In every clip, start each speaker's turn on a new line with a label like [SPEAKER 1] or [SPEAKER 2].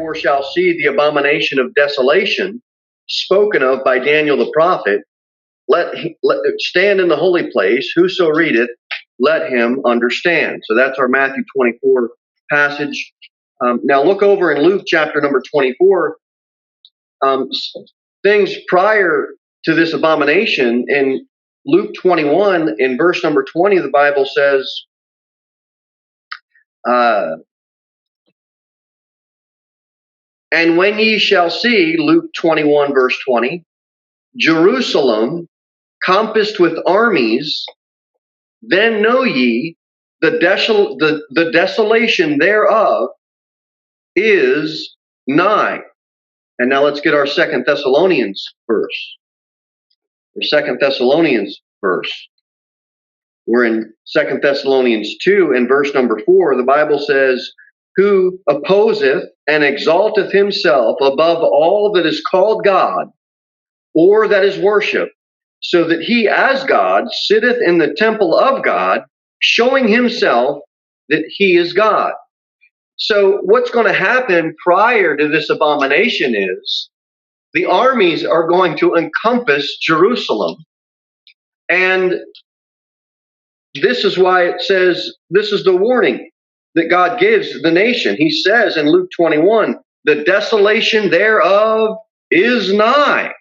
[SPEAKER 1] therefore shall see the abomination of desolation spoken of by Daniel the prophet, let stand in the holy place. Whoso readeth, let him understand. So that's our Matthew 24 passage. Now look over in Luke chapter number 24. Things prior to this abomination in Luke 21, in verse number 20, the Bible says, and when ye shall see, Luke 21, verse 20, Jerusalem compassed with armies, then know ye the desolation thereof is nigh. And now let's get our 2 Thessalonians verse. Our 2 Thessalonians verse. We're in 2 Thessalonians 2 and verse number 4. The Bible says, who opposeth and exalteth himself above all that is called God, or that is worshipped, so that he as God sitteth in the temple of God, showing himself that he is God. So what's going to happen prior to this abomination is the armies are going to encompass Jerusalem. And this is why it says, this is the warning that God gives the nation. He says in Luke 21, the desolation thereof is nigh.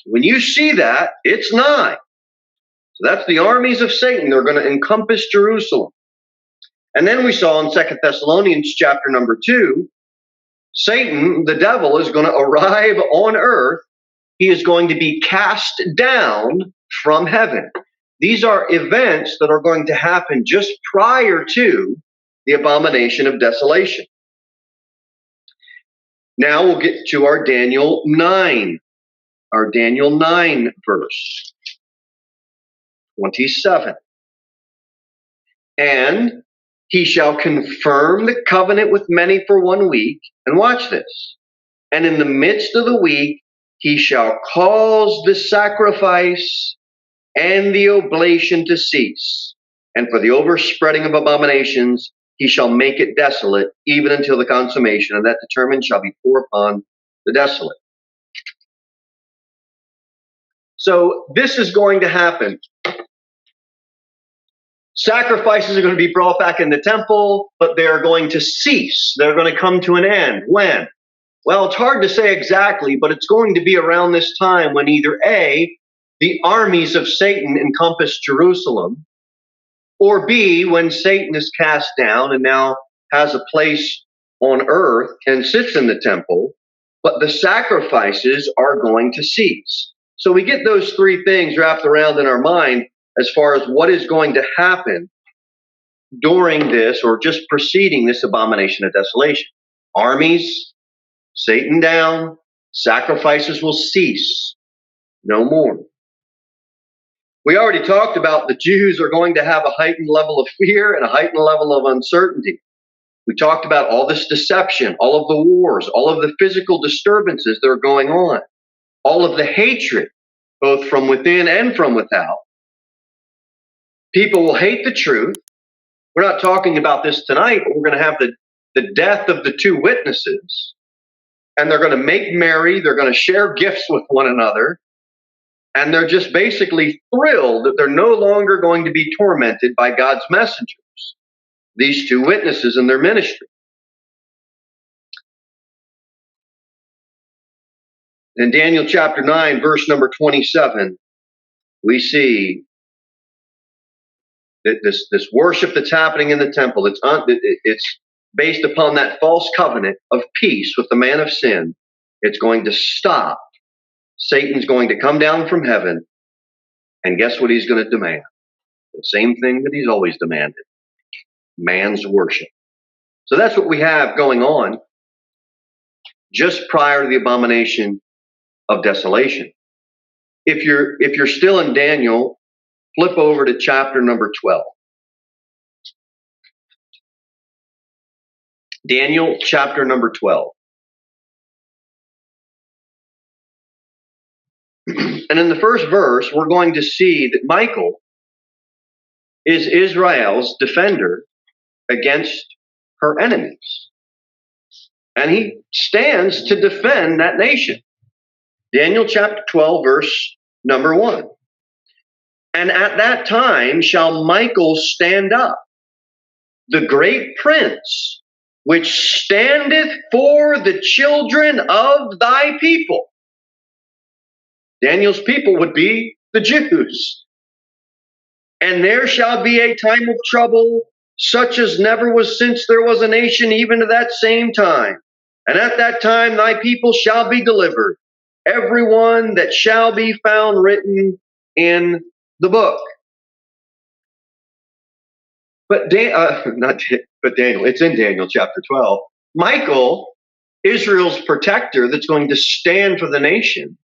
[SPEAKER 1] When you see that, it's nigh. So that's the armies of Satan. They're going to encompass Jerusalem. And then we saw in 2 Thessalonians chapter number 2, Satan, the devil, is going to arrive on earth. He is going to be cast down from heaven. These are events that are going to happen just prior to the abomination of desolation. Now we'll get to our Daniel 9 verse 27. And he shall confirm the covenant with many for 1 week. And watch this. And in the midst of the week, he shall cause the sacrifice and the oblation to cease. And for the overspreading of abominations, he shall make it desolate, even until the consummation, and that determined shall be poured upon the desolate. So this is going to happen. Sacrifices are going to be brought back in the temple, but they're going to cease. They're going to come to an end. When? Well, it's hard to say exactly, but it's going to be around this time when either A, the armies of Satan encompass Jerusalem, or B, when Satan is cast down and now has a place on earth and sits in the temple, but the sacrifices are going to cease. So we get those three things wrapped around in our mind as far as what is going to happen during this or just preceding this abomination of desolation. Armies, Satan down, sacrifices will cease. No more. We already talked about the Jews are going to have a heightened level of fear and a heightened level of uncertainty. We talked about all this deception, all of the wars, all of the physical disturbances that are going on, all of the hatred, both from within and from without. People will hate the truth. We're not talking about this tonight, but we're going to have the death of the two witnesses. And they're going to make merry. They're going to share gifts with one another. And they're just basically thrilled that they're no longer going to be tormented by God's messengers, these two witnesses in their ministry. In Daniel chapter 9, verse number 27, we see that this worship that's happening in the temple, it's based upon that false covenant of peace with the man of sin. It's going to stop. Satan's going to come down from heaven, and guess what he's going to demand? The same thing that he's always demanded. Man's worship. So that's what we have going on just prior to the abomination of desolation. If you're still in Daniel, flip over to chapter number 12. Daniel chapter number 12. And in the first verse, we're going to see that Michael is Israel's defender against her enemies. And he stands to defend that nation. Daniel chapter 12, verse number 1. And at that time shall Michael stand up, the great prince, which standeth for the children of thy people. Daniel's people would be the Jews. And there shall be a time of trouble, such as never was since there was a nation, even to that same time. And at that time thy people shall be delivered, every one that shall be found written in the book. But Daniel, it's in Daniel chapter 12. Michael, Israel's protector that's going to stand for the nation,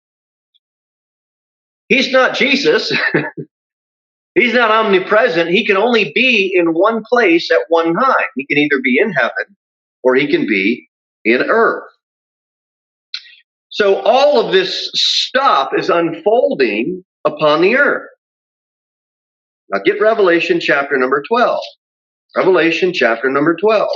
[SPEAKER 1] he's not Jesus. He's not omnipresent. He can only be in one place at one time. He can either be in heaven or he can be in earth. So all of this stuff is unfolding upon the earth. Now get Revelation chapter number 12. Revelation chapter number 12.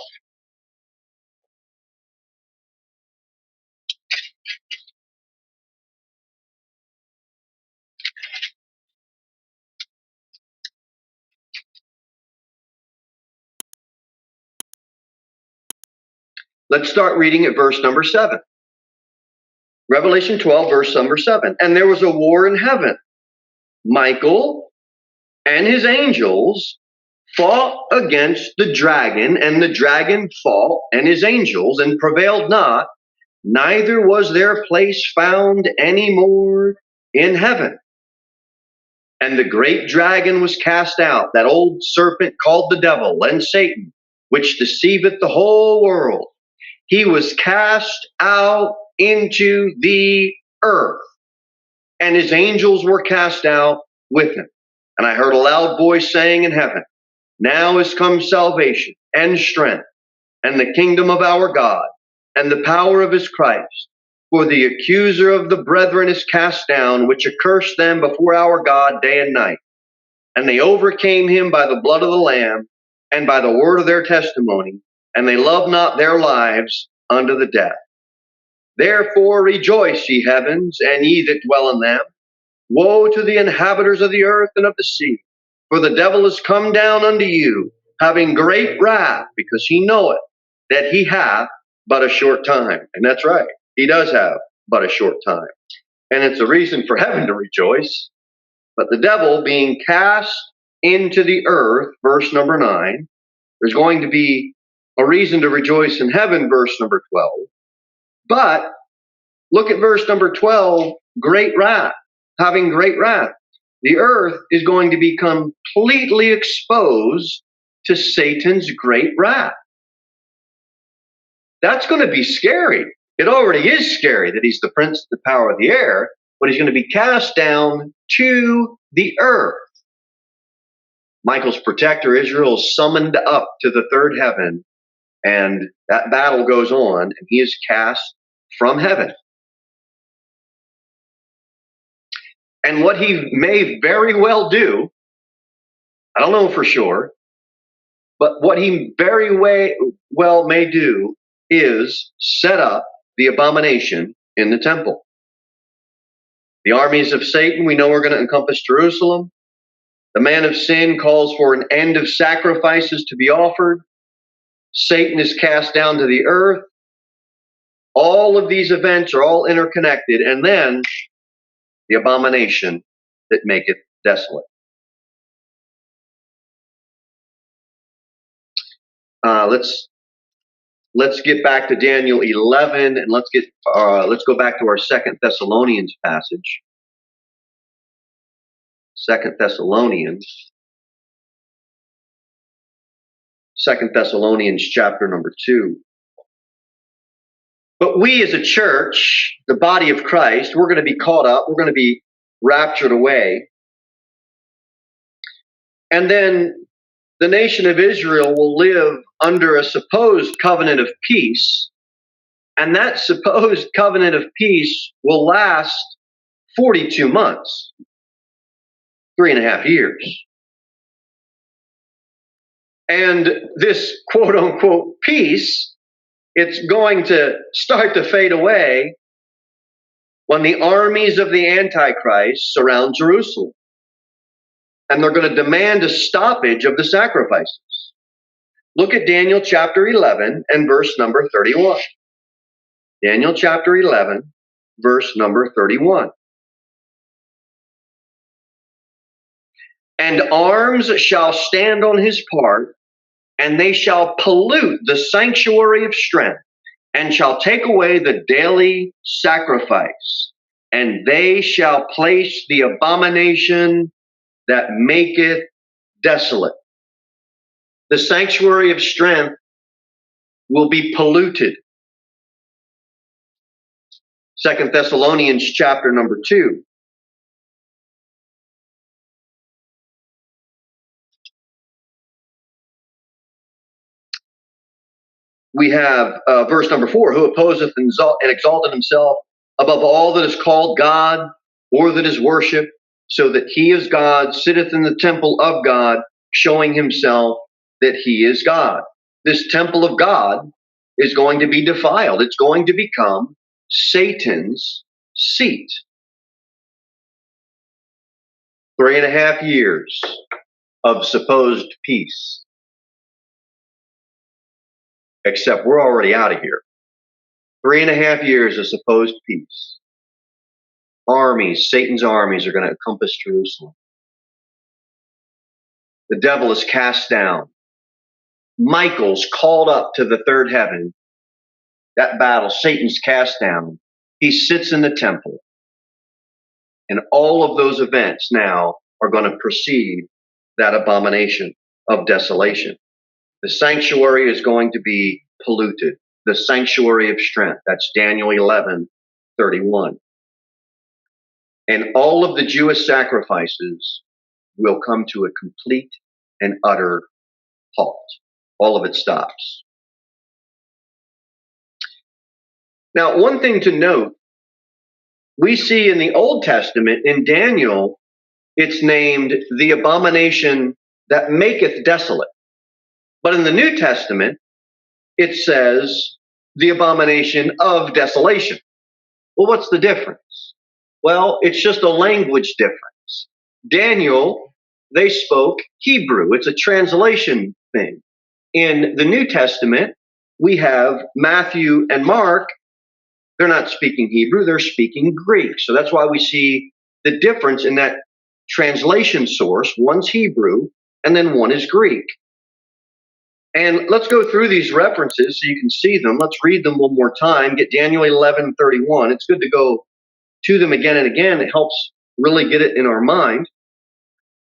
[SPEAKER 1] Let's start reading at verse number 7. Revelation 12, verse number 7. And there was a war in heaven. Michael and his angels fought against the dragon, and the dragon fought and his angels, and prevailed not, neither was their place found any more in heaven. And the great dragon was cast out, that old serpent called the devil and Satan, which deceiveth the whole world. He was cast out into the earth, and his angels were cast out with him. And I heard a loud voice saying in heaven, now is come salvation and strength and the kingdom of our God and the power of his Christ. For the accuser of the brethren is cast down, which accursed them before our God day and night. And they overcame him by the blood of the Lamb and by the word of their testimony, and they loved not their lives unto the death. Therefore rejoice, ye heavens, and ye that dwell in them. Woe to the inhabitants of the earth and of the sea, for the devil is come down unto you, having great wrath, because he knoweth that he hath but a short time. And that's right, he does have but a short time. And it's a reason for heaven to rejoice. But the devil being cast into the earth, verse number 9, there's going to be a reason to rejoice in heaven, verse number 12. But look at verse number 12, great wrath, having great wrath. The earth is going to be completely exposed to Satan's great wrath. That's going to be scary. It already is scary that he's the prince of the power of the air, but he's going to be cast down to the earth. Michael's protector, Israel, is summoned up to the third heaven, and that battle goes on, and he is cast from heaven. And what he may very well do, I don't know for sure, but what he very well may do is set up the abomination in the temple. The armies of Satan, we know, are going to encompass Jerusalem. The man of sin calls for an end of sacrifices to be offered. Satan is cast down to the earth. All of these events are all interconnected. And then the abomination that maketh desolate. Let's get back to Daniel 11, and let's go back to our 2 Thessalonians passage. 2 Thessalonians chapter number 2. But we as a church, the body of Christ, we're going to be caught up. We're going to be raptured away. And then the nation of Israel will live under a supposed covenant of peace. And that supposed covenant of peace will last 42 months, 3.5 years. And this quote unquote peace It's going to start to fade away when the armies of the Antichrist surround Jerusalem. And they're going to demand a stoppage of the sacrifices. Look at Daniel chapter 11 and verse number 31. Daniel chapter 11, verse number 31. And arms shall stand on his part, and they shall pollute the sanctuary of strength, and shall take away the daily sacrifice, and they shall place the abomination that maketh desolate. The sanctuary of strength will be polluted. 2 Thessalonians chapter number 2. We have verse number 4, who opposeth and exalteth himself above all that is called God or that is worshipped, so that he is God, sitteth in the temple of God, showing himself that he is God. This temple of God is going to be defiled. It's going to become Satan's seat. 3.5 years of supposed peace. Except we're already out of here. 3.5 years of supposed peace. Armies, Satan's armies are going to encompass Jerusalem. The devil is cast down. Michael's called up to the third heaven. That battle, Satan's cast down. He sits in the temple. And all of those events now are going to precede that abomination of desolation. The sanctuary is going to be polluted. The sanctuary of strength. That's Daniel 11:31. And all of the Jewish sacrifices will come to a complete and utter halt. All of it stops. Now, one thing to note, we see in the Old Testament, in Daniel, it's named the abomination that maketh desolate. But in the New Testament, it says the abomination of desolation. Well, what's the difference? Well, it's just a language difference. Daniel, they spoke Hebrew. It's a translation thing. In the New Testament, we have Matthew and Mark. They're not speaking Hebrew, they're speaking Greek. So that's why we see the difference in that translation source. One's Hebrew, and then one is Greek. And let's go through these references so you can see them. Let's read them one more time. Get Daniel 11:31. It's good to go to them again and again. It helps really get it in our mind.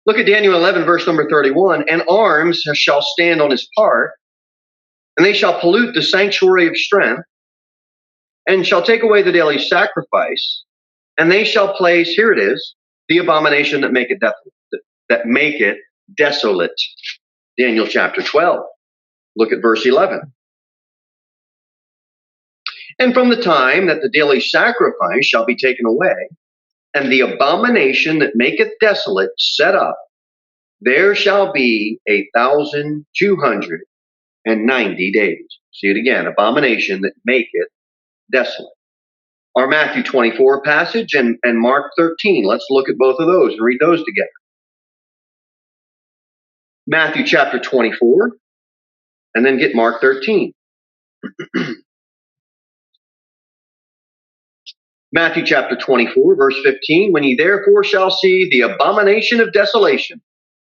[SPEAKER 1] Look at Daniel 11, verse number 31. And arms shall stand on his part, and they shall pollute the sanctuary of strength, and shall take away the daily sacrifice, and they shall place, here it is, the abomination that maketh desolate. Daniel chapter 12. Look at verse 11. And from the time that the daily sacrifice shall be taken away, and the abomination that maketh desolate set up, there shall be 1,290 days. See it again, abomination that maketh desolate. Our Matthew 24 passage and Mark 13. Let's look at both of those and read those together. Matthew chapter 24, and then get Mark 13. Matthew chapter 24, verse 15. When ye therefore shall see the abomination of desolation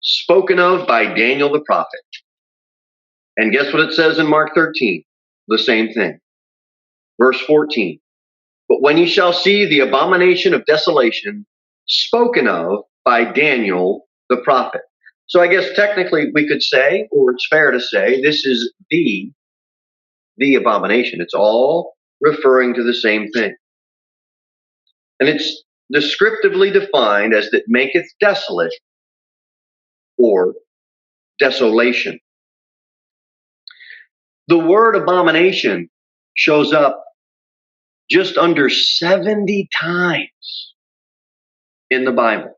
[SPEAKER 1] spoken of by Daniel the prophet. And guess what it says in Mark 13? The same thing. Verse 14. But when ye shall see the abomination of desolation spoken of by Daniel the prophet. So I guess technically we could say, or it's fair to say, this is the abomination. It's all referring to the same thing. And it's descriptively defined as that maketh desolate or desolation. The word abomination shows up just under 70 times in the Bible.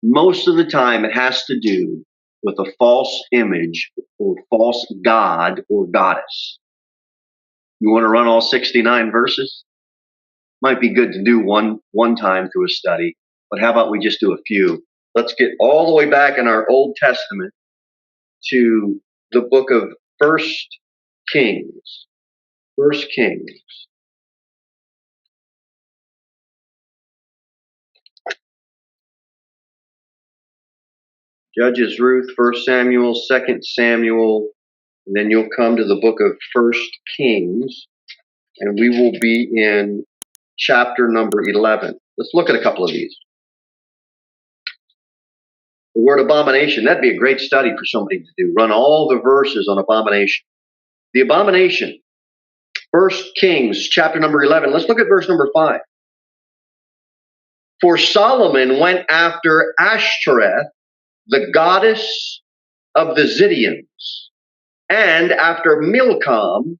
[SPEAKER 1] Most of the time it has to do with a false image or false god or goddess. You want to run all 69 verses? Might be good to do one time through a study, but how about we just do a few? Let's get all the way back in our Old Testament to the book of First Kings. First Kings. Judges, Ruth, First Samuel, Second Samuel, and then you'll come to the book of First Kings, and we will be in chapter number 11. Let's look at a couple of these. The word abomination, that'd be a great study for somebody to do. Run all the verses on abomination. The abomination. First Kings, chapter number 11. Let's look at verse number 5. For Solomon went after Ashtoreth, the goddess of the Zidonians, and after Milcom,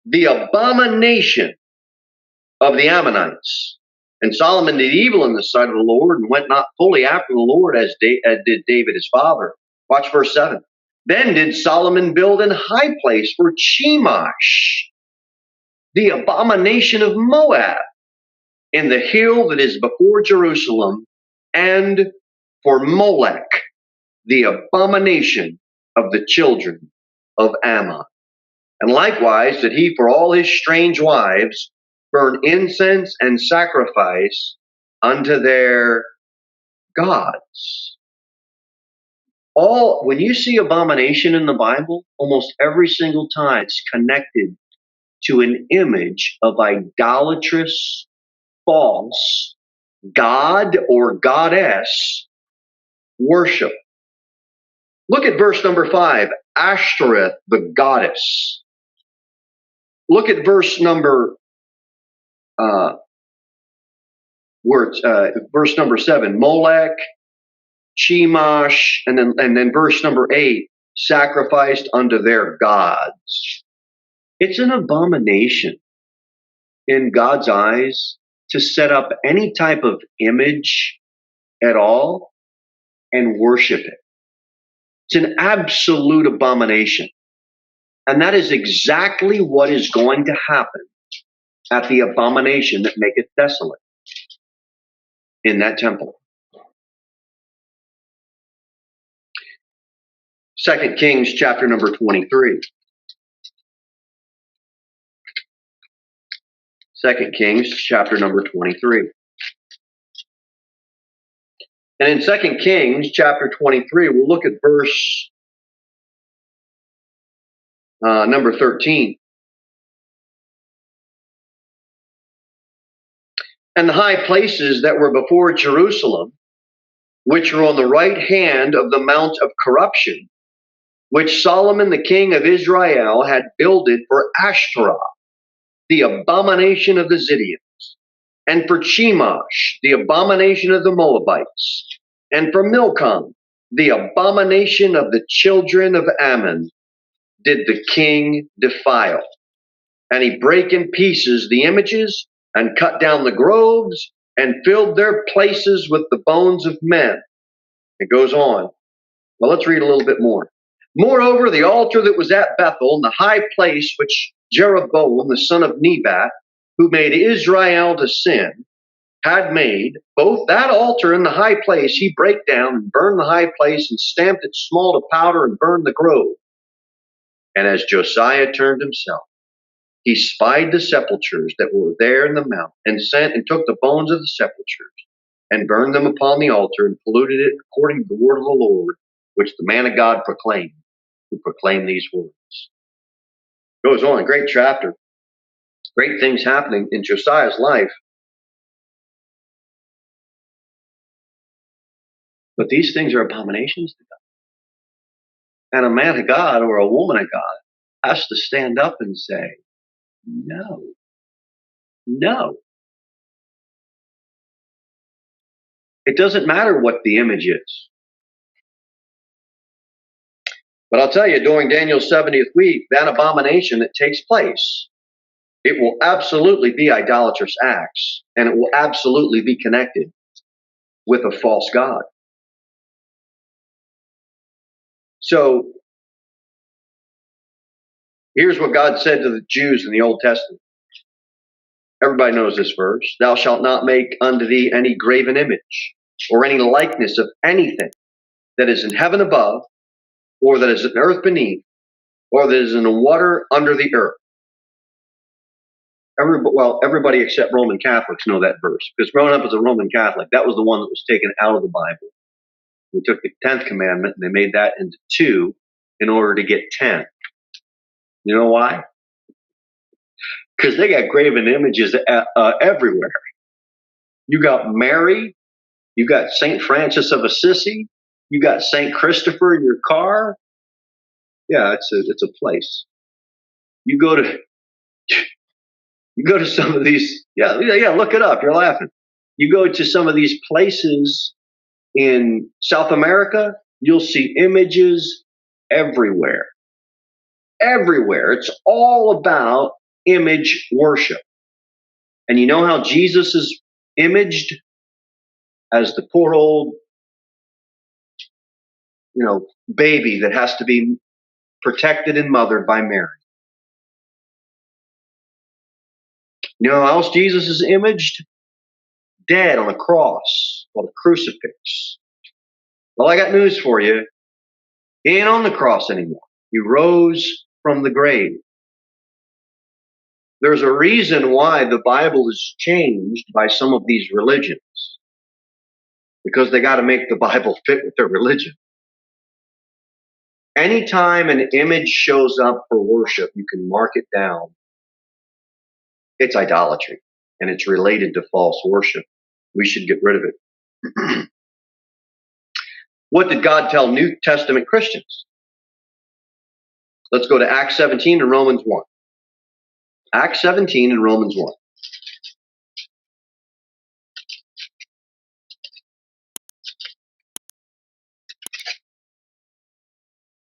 [SPEAKER 1] the abomination of the Ammonites. And Solomon did evil in the sight of the Lord and went not fully after the Lord as did David his father. Watch verse 7. Then did Solomon build an high place for Chemosh, the abomination of Moab, in the hill that is before Jerusalem, and for Molech, the abomination of the children of Ammon. And likewise did he for all his strange wives burn incense and sacrifice unto their gods. When you see abomination in the Bible, almost every single time it's connected to an image of idolatrous, false, god or goddess worship. Look at verse number 5, Ashtoreth, the goddess. Look at verse number verse number 7, Molech, Chemosh, and then verse number 8, sacrificed unto their gods. It's an abomination in God's eyes to set up any type of image at all and worship it. It's an absolute abomination. And that is exactly what is going to happen at the abomination that maketh desolate in that temple. 2 Kings chapter number 23. 2 Kings chapter number 23. And in 2 Kings chapter 23, we'll look at verse number 13. And the high places that were before Jerusalem, which were on the right hand of the mount of corruption, which Solomon the king of Israel had builded for Ashtoreth, the abomination of the Zidonians, and for Chemosh, the abomination of the Moabites, and for Milcom, the abomination of the children of Ammon, did the king defile. And he brake in pieces the images, and cut down the groves, and filled their places with the bones of men. It goes on. Well, let's read a little bit more. Moreover, the altar that was at Bethel, in the high place which Jeroboam, the son of Nebat, who made Israel to sin, had made, both that altar and the high place he brake down, and burned the high place, and stamped it small to powder, and burned the grove. And as Josiah turned himself, he spied the sepulchres that were there in the mount, and sent and took the bones of the sepulchres, and burned them upon the altar, and polluted it according to the word of the Lord, which the man of God proclaimed, who proclaimed these words. Goes on, a great chapter. Great things happening in Josiah's life. But these things are abominations to God. And a man of God or a woman of God has to stand up and say, no. No. It doesn't matter what the image is. But I'll tell you, during Daniel's 70th week, that abomination that takes place, it will absolutely be idolatrous acts, and it will absolutely be connected with a false god. So, Here's what God said to the Jews in the Old Testament. Everybody knows this verse. Thou shalt not make unto thee any graven image or any likeness of anything that is in heaven above, or that is in earth beneath, or that is in the water under the earth. Everybody except Roman Catholics know that verse, because growing up as a Roman Catholic, that was the one that was taken out of the Bible. They took the 10th commandment and they made that into 2 in order to get 10. You know why? Because they got graven images everywhere. You got Mary, you got St. Francis of Assisi, you got St. Christopher in your car. Yeah, it's a place. You go to some of these. Yeah, look it up. You're laughing. You go to some of these places in South America, you'll see images everywhere. Everywhere. It's all about image worship. And you know how Jesus is imaged? As the poor old, baby that has to be protected and mothered by Mary. You know how else Jesus is imaged? Dead on a cross, called a crucifix. Well, I got news for you. He ain't on the cross anymore. He rose from the grave. There's a reason why the Bible is changed by some of these religions. Because they got to make the Bible fit with their religion. Anytime an image shows up for worship, you can mark it down. It's idolatry, and it's related to false worship. We should get rid of it. What did God tell New Testament Christians? Let's go to Acts 17 and Romans 1. Acts 17 and Romans 1.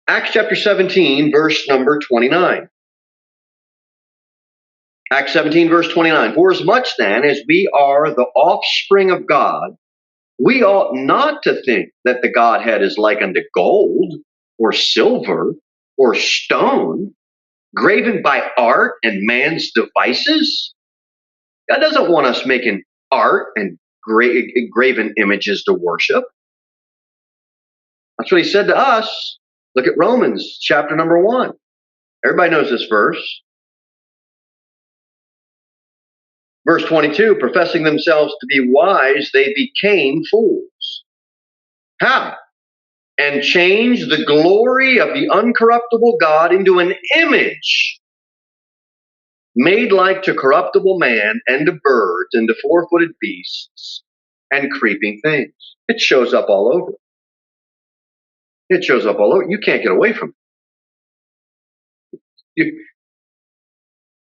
[SPEAKER 1] Acts chapter 17, verse number 29. Acts 17, verse 29. For as much then as we are the offspring of God, we ought not to think that the Godhead is like unto gold or silver or stone, graven by art and man's devices. God doesn't want us making art and graven images to worship. That's what he said to us. Look at Romans chapter number 1. Everybody knows this verse. Verse 22, professing themselves to be wise, they became fools. How? And changed the glory of the uncorruptible God into an image made like to corruptible man and to birds and to four-footed beasts and creeping things. It shows up all over. It shows up all over. You can't get away from it.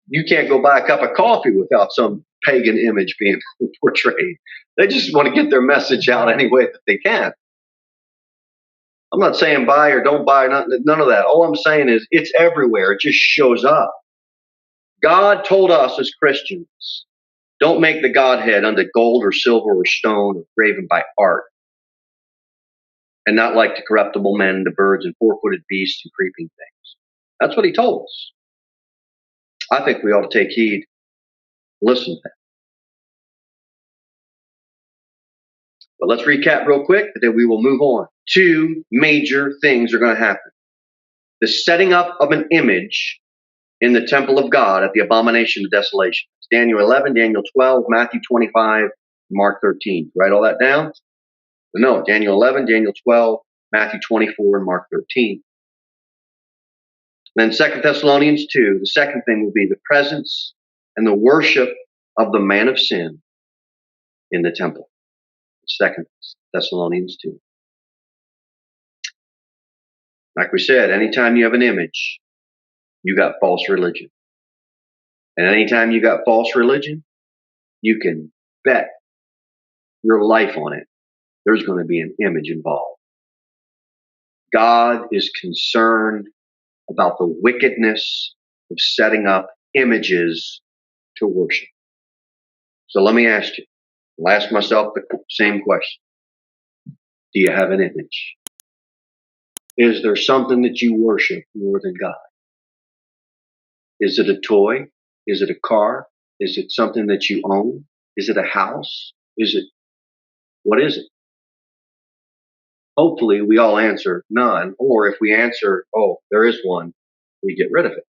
[SPEAKER 1] You can't go buy a cup of coffee without some pagan image being portrayed. They just want to get their message out any way that they can. I'm not saying buy or don't buy, none of that. All I'm saying is it's everywhere. It just shows up. God told us as Christians, don't make the Godhead unto gold or silver or stone or graven by art, and not like to corruptible men, the birds and four-footed beasts and creeping things. That's what he told us. I think we ought to take heed. Listen to that. But let's recap real quick, and then we will move on. 2 major things are going to happen. The setting up of an image in the temple of God at the Abomination of Desolation. It's Daniel 11, Daniel 12, Matthew 25, Mark 13. Write all that down? No, Daniel 11, Daniel 12, Matthew 24, and Mark 13. Then 2 Thessalonians 2, the second thing will be the presence and the worship of the man of sin in the temple. 2 Thessalonians 2. Like we said, anytime you have an image, you got false religion. And anytime you got false religion, you can bet your life on it. There's going to be an image involved. God is concerned about the wickedness of setting up images to worship. So let me ask you, I'll ask myself the same question. Do you have an image? Is there something that you worship more than God? Is it a toy? Is it a car? Is it something that you own? Is it a house? What is it? Hopefully we all answer none. Or if we answer, oh, there is one, we get rid of it.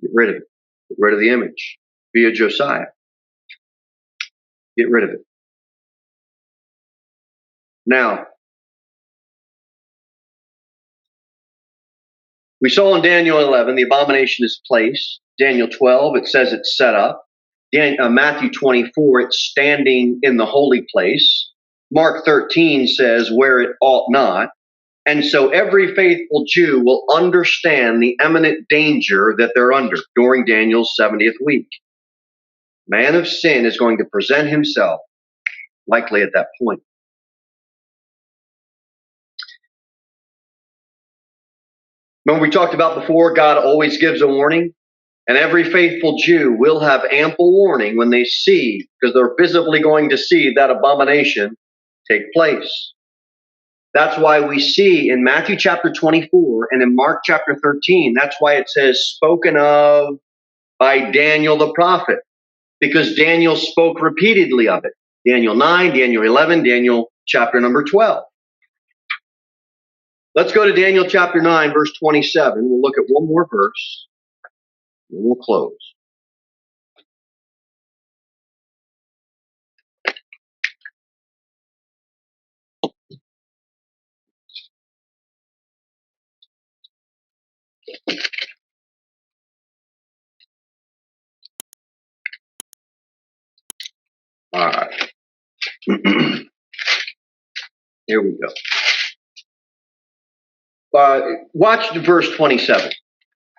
[SPEAKER 1] Get rid of it. Get rid of the image. Be a Josiah. Get rid of it. Now, we saw in Daniel 11, the abomination is placed. Daniel 12, it says it's set up. Matthew 24, it's standing in the holy place. Mark 13 says where it ought not. And so every faithful Jew will understand the imminent danger that they're under during Daniel's 70th week. Man of sin is going to present himself, likely at that point. Remember we talked about before, God always gives a warning, and every faithful Jew will have ample warning when they see, because they're visibly going to see that abomination take place. That's why we see in Matthew chapter 24 and in Mark chapter 13, that's why it says spoken of by Daniel the prophet, because Daniel spoke repeatedly of it. Daniel 9, Daniel 11, Daniel chapter number 12. Let's go to Daniel chapter 9, verse 27. We'll look at one more verse, and we'll close. All right. Here we go. Watch verse 27.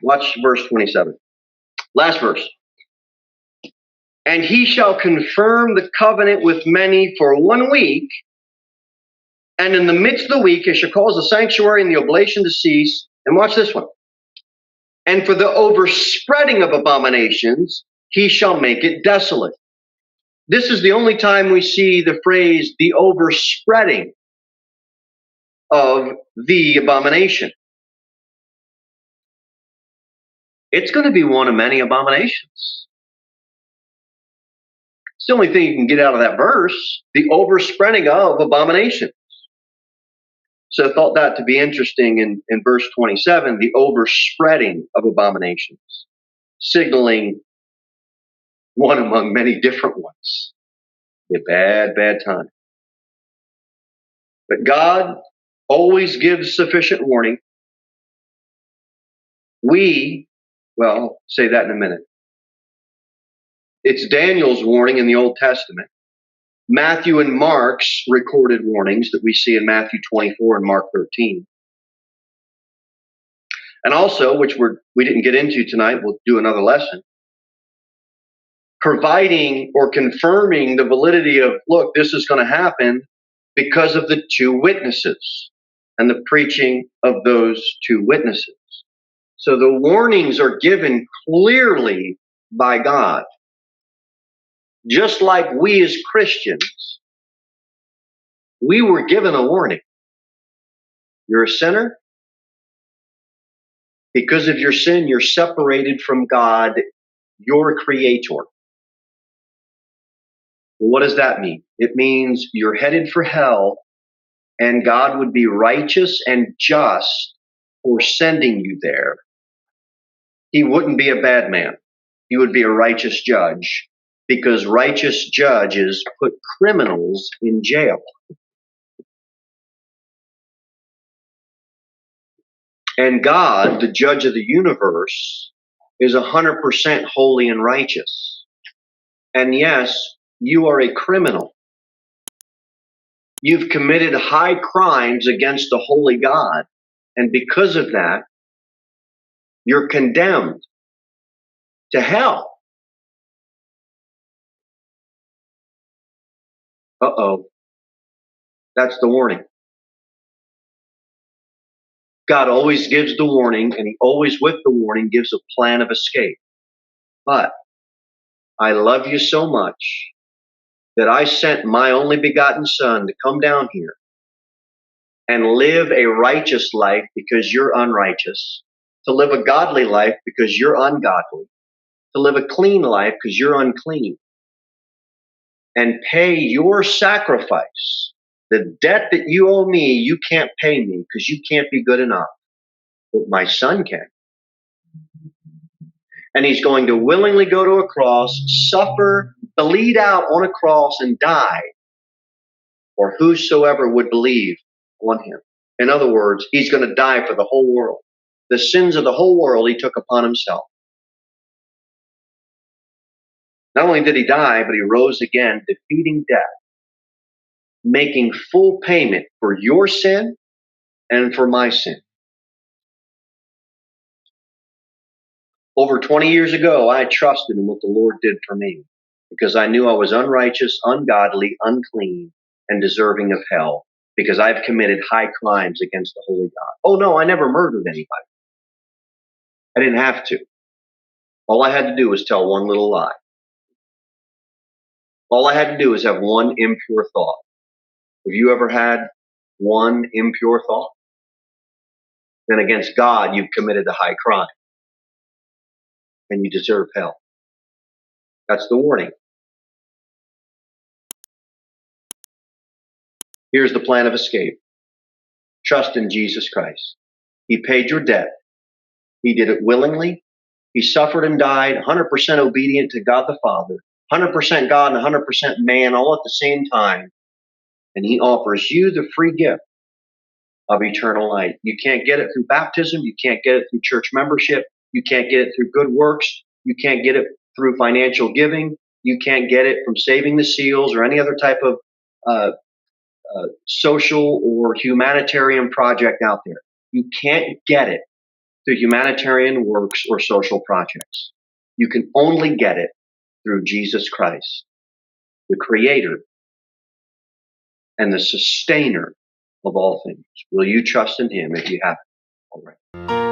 [SPEAKER 1] Watch verse 27. Last verse. And he shall confirm the covenant with many for 1 week. And in the midst of the week, he shall cause the sanctuary and the oblation to cease. And watch this one. And for the overspreading of abominations, he shall make it desolate. This is the only time we see the phrase, the overspreading of the abomination. It's going to be one of many abominations. It's the only thing you can get out of that verse, the overspreading of abominations. So I thought that to be interesting in verse 27, the overspreading of abominations, signaling one among many different ones. A bad, bad time. But God always gives sufficient warning. Well, say that in a minute. It's Daniel's warning in the Old Testament. Matthew and Mark's recorded warnings that we see in Matthew 24 and Mark 13. And also, which we didn't get into tonight, we'll do another lesson, providing or confirming the validity of, look, this is going to happen because of the two witnesses and the preaching of those two witnesses. So the warnings are given clearly by God. Just like we as Christians, we were given a warning. You're a sinner. Because of your sin, you're separated from God, your creator. Well, what does that mean? It means you're headed for hell, and God would be righteous and just for sending you there. He wouldn't be a bad man. He would be a righteous judge, because righteous judges put criminals in jail. And God, the judge of the universe, is 100% holy and righteous. And yes, you are a criminal. You've committed high crimes against the holy God. And because of that, you're condemned to hell. Uh-oh. That's the warning. God always gives the warning, and he always with the warning gives a plan of escape. But I love you so much that I sent my only begotten Son to come down here and live a righteous life because you're unrighteous, to live a godly life because you're ungodly, to live a clean life because you're unclean, and pay your sacrifice. The debt that you owe me, you can't pay me because you can't be good enough. But my son can. And he's going to willingly go to a cross, suffer, bleed out on a cross, and die for whosoever would believe on him. In other words, he's going to die for the whole world. The sins of the whole world he took upon himself. Not only did he die, but he rose again, defeating death, making full payment for your sin and for my sin. Over 20 years ago, I trusted in what the Lord did for me because I knew I was unrighteous, ungodly, unclean, and deserving of hell because I've committed high crimes against the holy God. Oh no, I never murdered anybody. I didn't have to. All I had to do was tell one little lie. All I had to do was have one impure thought. Have you ever had one impure thought? Then against God, you've committed a high crime. And you deserve hell. That's the warning. Here's the plan of escape. Trust in Jesus Christ. He paid your debt. He did it willingly. He suffered and died, 100% obedient to God the Father, 100% God and 100% man all at the same time. And he offers you the free gift of eternal life. You can't get it through baptism. You can't get it through church membership. You can't get it through good works. You can't get it through financial giving. You can't get it from saving the seals or any other type of social or humanitarian project out there. You can't get it through humanitarian works or social projects. You can only get it through Jesus Christ, the Creator and the Sustainer of all things. Will you trust in Him if you haven't already?